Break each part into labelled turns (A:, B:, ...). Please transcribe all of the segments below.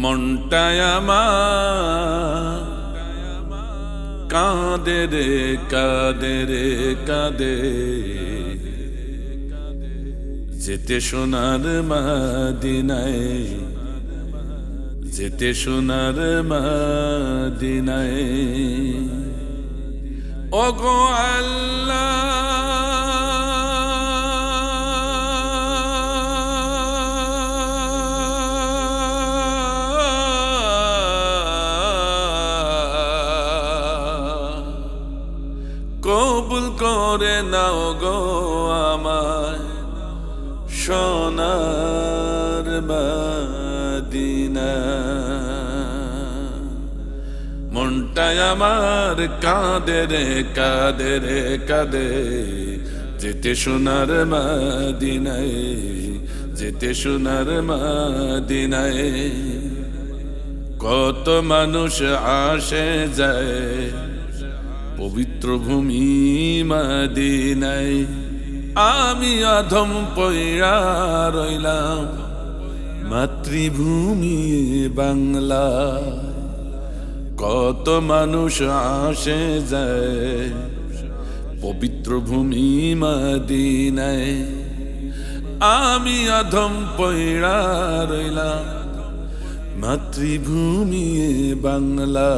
A: মনটায় আমার কাঁদে রে কাঁদে রে কাঁদে, যেতে সোনার মদিনায়, যেতে সোনার মদিনায়। ওগো আল্লাহ কবুল করে নাও গো আমায় সোনার মদিনা। মনটায় আমার কাঁদে রে কাঁদে রে কাঁদে, যেতে সোনার মদিনায়, যেতে সোনার মদিনায়। কত মানুষ আসে যায় পবিত্র ভূমি মদিনায়, আমি অধম পইড়া রইলাম মাতৃভূমি বাংলা। কত মানুষ আসে যায় পবিত্র ভূমি মদিনায়, আমি অধম পইড়া রইলাম মাতৃভূমি বাংলা।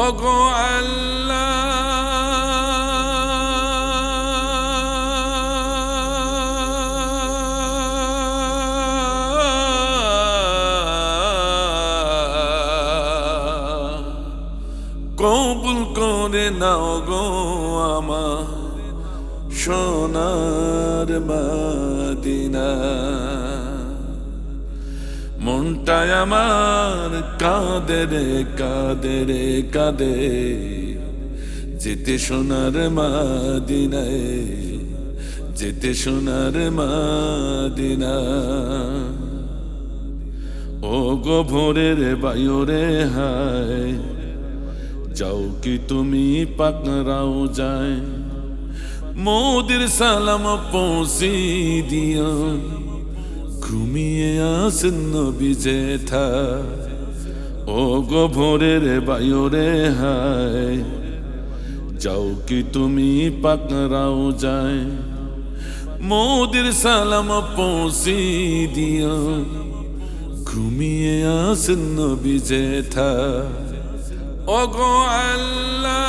A: ওগো আল্লাহ কবুল করে নাও গো আমার সোনার মদিনা। মনটায় আমার কাঁদে রে কাঁদে রে কাঁদে, যেতে সোনার মদিনায়, যেতে সোনার মদিনা। ও গো ভোরের বায়ু রে হায়, যাও কি তুমি পাকড়াও যায়, মোদের সালাম পৌঁছি দিও, ঘুমিয়ে আসেন নবী যেথা। ও গো ভোরের বায়ু রে হায়, যাও কি তুমি পাকড়াও যায়, মোদের সালাম পৌঁছি দিও, ঘুমিয়ে আসেন নবী যেথা। ওগো আল্লাহ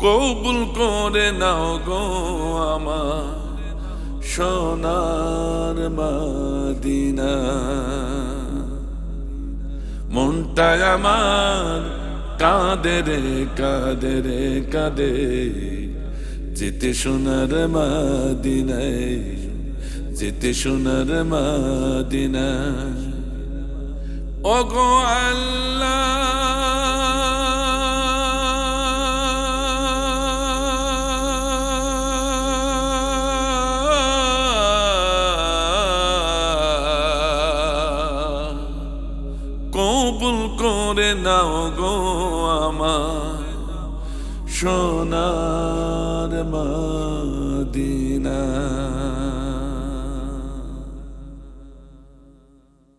A: কবুল করে নাও গো আমার সোনার মদিনা। মনটায় আমার কাঁদে রে কাঁদে রে কাঁদে, যেতে সোনার মদিনায়, যেতে সোনার মদিনা। ওগো আল্লাহ কবুল করে নাও গো আমার সোনার মদিনা।